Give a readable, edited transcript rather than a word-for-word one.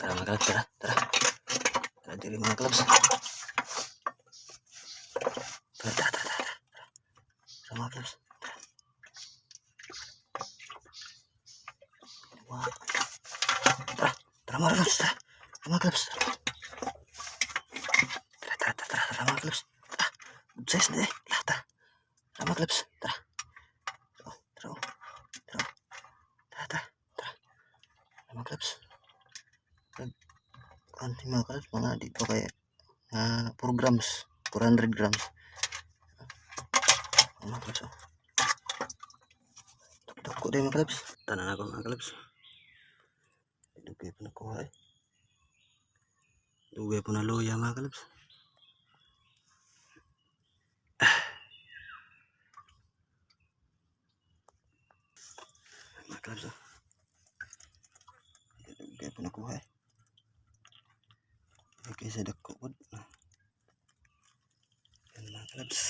Tara mga kalabs, tara. Tara diri mga kalabs. Tara. Tara mga kalabs. Wow. Tara mga kalabs, tara. Tara mga kalabs. Tara mga kalabs. Tara. Good size na lahat. Tara mga kalabs, tara. Tara mga kalabs. Kanti mga kalabs, mga di pa kaya 4 grams, 400 grams. Mga kalabs, Duk-duk din mga kalabs. Tanan ako mga kalabs. Dugay po nakuha Dugay po na luya mga kalabs. Mga kalabs, dugay po nakuha Okay sa dako po. Yan mga kalabs.